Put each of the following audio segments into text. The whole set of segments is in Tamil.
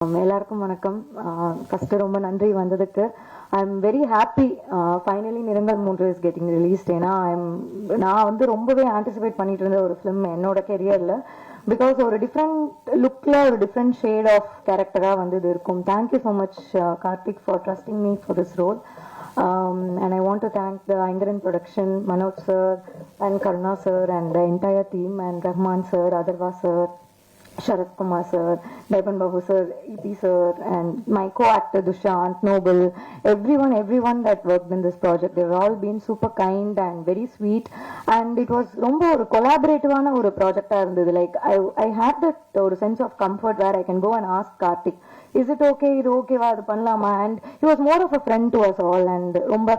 எல்லாருக்கும் வணக்கம். ஃபர்ஸ்ட் ரொம்ப நன்றி வந்ததுக்கு. I am very happy. Finally நிறங்கள் 3 இஸ் கெட்டிங் ரிலீஸ்ட். ஏன்னா நான் வந்து ரொம்பவே ஆன்டிசிபேட் பண்ணிட்டு இருந்த ஒரு ஃபிலிம் என்னோட கெரியர்ல. பிகாஸ் ஒரு டிஃப்ரெண்ட் லுக்ல ஒரு டிஃப்ரெண்ட் ஷேட் ஆஃப் கேரக்டரா வந்து இது இருக்கும். Thank you so much Karthik for trusting me for this role. And I want to thank the Aingaran production, Manoj sir and Karuna sir and the entire team, and Rahman sir, Adarva sir, Sharat Kumar sir, Daipan Babu sir, EP sir, and my co-actor Dushant, Noble, everyone that worked in this project. They've all been super kind and very sweet, and it was ரொம்ப ஒரு collaborative-ஆன ஒரு project-ஆ இருந்தது. Like I had that ஒரு sense of comfort where I can go and ask Karthik, is it okay, இது ஓகேவா, அது பண்ணலாமா? And he was more of a friend to us all, and ரொம்ப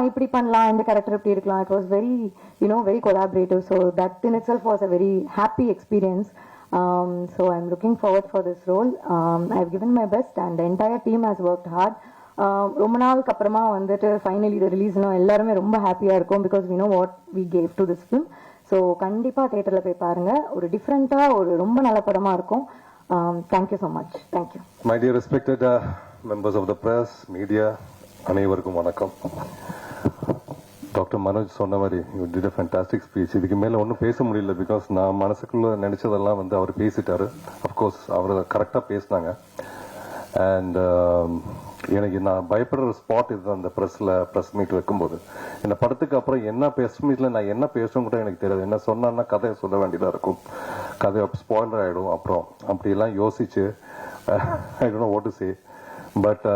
இப்படி பண்ணலாம், இந்த கேரக்டர் இப்படி இருக்கலாம். It was very, very collaborative. So that in itself was a very happy experience. So I'm looking forward for this role. I've given my best and the entire team has worked hard. ரொம்ப நாளுக்கு அப்புறமா வந்துட்டு ஃபைனலி இது ரிலீஸ்னும் எல்லாருமே ரொம்ப ஹாப்பியாக இருக்கும். Because we know what we gave to this film. So கண்டிப்பாக தேட்டரில் போய் பாருங்க. ஒரு டிஃப்ரெண்ட்டாக ஒரு ரொம்ப நல்ல படமாக இருக்கும். Thank you so much. Thank you. My dear respected members of the press, media, அனைவருக்கும் வணக்கம். டாக்டர் மனோஜ் சொன்ன மாதிரி you did a fantastic speech. இதுக்கு மேலே ஒன்றும் பேச முடியல. பிகாஸ் நான் மனசுக்குள்ள நினைச்சதெல்லாம் வந்து அவர் பேசிட்டாரு. அஃப்கோர்ஸ் அவர் கரெக்டாக பேசினாங்க. அண்ட் எனக்கு நான் பயப்படுற ஸ்பாட் இது அந்த ப்ரெஸ் மீட் வைக்கும்போது, இந்த படத்துக்கு அப்புறம் என்ன ப்ரெஸ் மீட்டில் நான் என்ன பேசணும் கூட எனக்கு தெரியாது. என்ன சொன்னான்னா கதையை சொல்ல வேண்டியதாக இருக்கும், கதை ஸ்பாயிலர் ஆகிடும். அப்புறம் அப்படியெல்லாம் யோசிச்சு I don't know what to say. But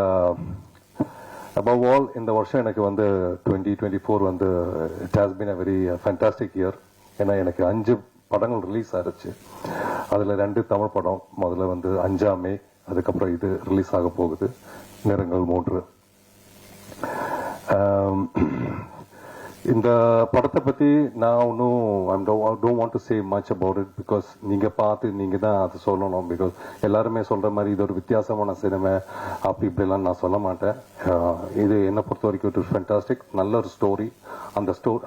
above all, இந்த வருஷம் எனக்கு வந்து 2024 வந்து it has been a very fantastic year. ஏன்னா எனக்கு 5 படங்கள் ரிலீஸ் ஆகிடுச்சு. அதில் 2 தமிழ் படம். முதல்ல வந்து 5ஆம் மே, அதுக்கப்புறம் இது ரிலீஸ் ஆக போகுது, நிறங்கள் 3. இந்த படத்தை பற்றி நான் ஒன்றும் I don't want to say much about it. Because நீங்கள் பார்த்து நீங்கள் தான் அதை சொல்லணும். பிகாஸ் எல்லாருமே சொல்கிற மாதிரி இது ஒரு வித்தியாசமான சினிமா அப்படி இப்படிலாம் நான் சொல்ல மாட்டேன். இது என்னை பொறுத்த வரைக்கும் இட் இஸ் ஃபேண்டாஸ்டிக். நல்ல ஒரு ஸ்டோரி.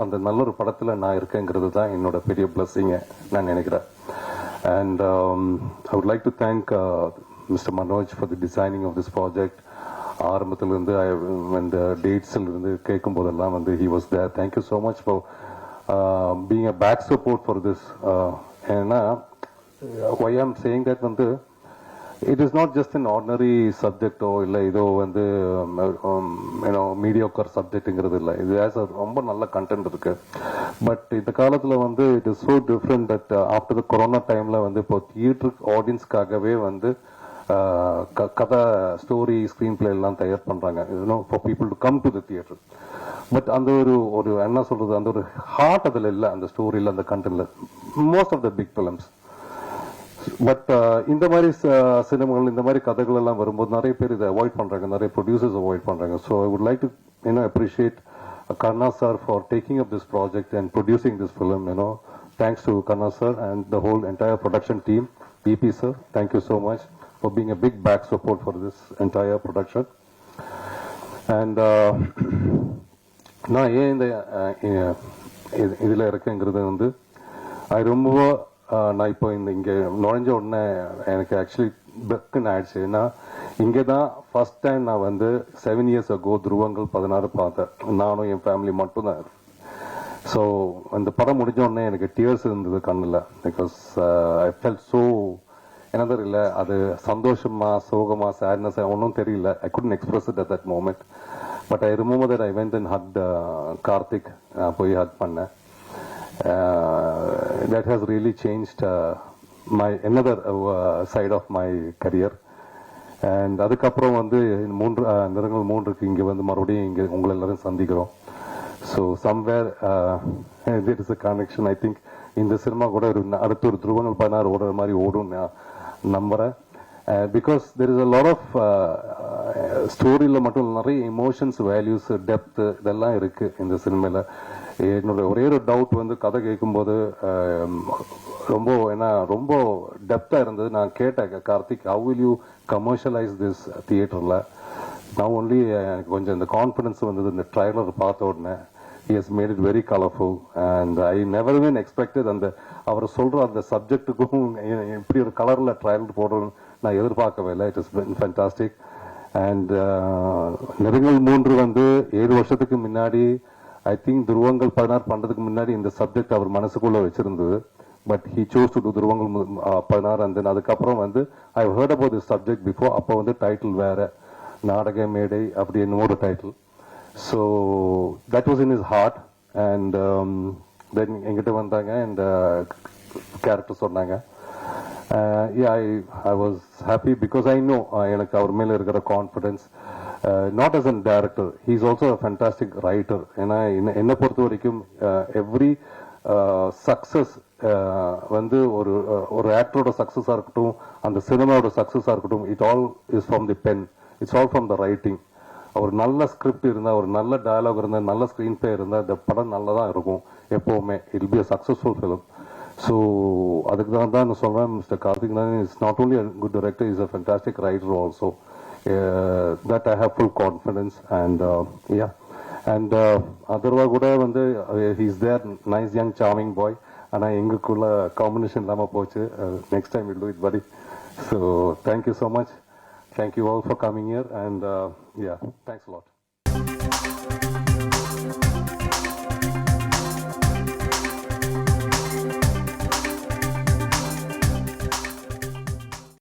அந்த நல்ல ஒரு படத்தில் நான் இருக்கேங்கிறது தான் என்னோட பெரிய பிளஸ்ஸிங்க நான் நினைக்கிறேன். And I would like to thank mister Manoj for the designing of this project. ஆரம்பத்திலிருந்து இந்த டேட்ஸில் இருந்து கேட்கும் போதெல்லாம் வந்து he was there. Thank you so much for being a back support for this. ஏன்னா why I am saying that வந்து it is not just an ordinary சப்ஜெக்டோ இல்லை இதோ வந்து மீடியோக்கர் சப்ஜெக்ட்டுங்கிறது இல்லை. இது ஆஸ் ரொம்ப நல்ல கண்டென்ட் இருக்கு. பட் இந்த காலத்தில் வந்து it is so different that after the corona டைமில் வந்து இப்போ தியேட்டர் ஆடியன்ஸ்க்காகவே வந்து கதை, ஸ்டோரி, ஸ்க்ரீன் பிளே எல்லாம் தயார் பண்ணுறாங்க. For people to come to the theatre. But அந்த ஒரு என்ன சொல்றது, அந்த ஒரு ஹார்ட் அதில் இல்லை, அந்த ஸ்டோரியில், அந்த கண்டென்ட்ல most of the big films. But இந்த மாதிரி சினிமாக்கள், இந்த மாதிரி கதைகள் எல்லாம் வரும்போது நிறைய பேர் இதை அவாய்ட் பண்ணுறாங்க, நிறைய ப்ரொடியூசர்ஸ் அவாய்ட் பண்ணுறாங்க. So I would like to appreciate Karna sir for taking up this project and producing this film. Thanks to Karna sir and the whole entire production team. EP sir, thank you so much for being a big back support for this entire production. And நான் ஏன் இந்த இதில் இருக்கேங்கிறது வந்து ரொம்ப நான் இப்போ இங்கே நுழைஞ்ச உடனே எனக்கு ஆக்சுவலி பெக்குன்னு ஆயிடுச்சு. ஏன்னா இங்கே தான் ஃபர்ஸ்ட் டைம் நான் வந்து 7 years ago துருவங்கள் 16 பார்த்தேன். நானும் என் ஃபேமிலி மட்டும்தான். ஸோ அந்த படம் முடிஞ்ச உடனே எனக்கு டியர்ஸ் இருந்தது கண்ணில். பிகாஸ் ஐ ஃபெல்ட் ஸோ என்னது இல்லை, அது சந்தோஷமா, சோகமா, சேட்னஸ் ஒன்றும் தெரியல. I couldn't express it at that moment. But I remember that I went and hug Karthik. போய் ஹக் பண்ணேன். that has really changed my another side of my career. And அதுக்கப்புறம் வந்து நிறங்கள் 3க்கு இங்கே வந்து மறுபடியும் இங்கே உங்களை எல்லாரும் சந்திக்கிறோம். So somewhere there is a connection. I think இந்த சினிமா கூட அடுத்த ஒரு துருவங்கள் 16 ஓடுற மாதிரி ஓடும் நம்புறேன். Because there is a lot of ஸ்டோரியில் மட்டும் நிறைய எமோஷன்ஸ், வேல்யூஸ், டெப்த் இதெல்லாம் இருக்கு இந்த சினிமாவில். என்னோட ஒரே ஒரு டவுட் வந்து கதை கேட்கும்போது ரொம்ப டெப்த்தாக இருந்தது. நான் கேட்டேன் Karthik, how will you commercialise this தியேட்டரில்? நான் ஒன்லி எனக்கு கொஞ்சம் இந்த கான்ஃபிடன்ஸ் வந்தது இந்த ட்ரைலர் பார்த்த உடனே. he has made it very colorful and I never even expected அந்த அவர் சொல்ற அந்த சப்ஜெக்ட்டுக்கும் இப்படி ஒரு கலர்ல ட்ரையல் போடுறோம் நான் எதிர்பார்க்கவே இல்லை. It is fantastic. அண்ட் நிறங்கள் 3 வந்து 7 வருஷத்துக்கு முன்னாடி ஐ திங்க் துருவங்கள் 16 பண்றதுக்கு முன்னாடி இந்த சப்ஜெக்ட் அவர் மனசுக்குள்ள வச்சிருந்தது. But he chose to do துருவங்கள் 16 and then அதுக்கப்புறம் வந்து I heard about this subject before. அப்போ வந்து டைட்டில் வேற, நாடக மேடை அப்படி என்னமோ ஒரு title. So that was in is heart. And then எங்கிட்ட வந்தாங்க அண்ட் கேரக்டர் சொன்னாங்க. I was happy because I know எனக்கு அவர் மேல இருக்கிற confidence. Not as a director, he is also a fantastic writer. ஏன்னா என்னை பொறுத்த வரைக்கும் எவ்ரி சக்சஸ் வந்து ஒரு ஆக்டரோட சக்சஸா இருக்கட்டும், அந்த சினிமாவோட சக்சஸா இருக்கட்டும், it all is from the pen, it's all from the writing. ஒரு நல்ல ஸ்கிரிப்ட் இருந்தா, ஒரு நல்ல டயலாக் இருந்தா, நல்ல ஸ்கிரீன் பிளே இருந்தா இந்த படம் நல்லதா இருக்கும் எப்பவுமே. It be a successful film. So அதுக்கு தான் நான் சொல்றேன், mister Karthik Narayanan is not only a good director, he is a fantastic writer also. That I have full confidence. And yeah, and Atharva கூட வந்து he is there, nice young charming boy. ஆனா எங்களுக்குள்ள காம்பினேஷன் இல்லாம போச்சு. Next time we'll do it, buddy. So thank you so much. Thank you all for coming here. And yeah, thanks a lot.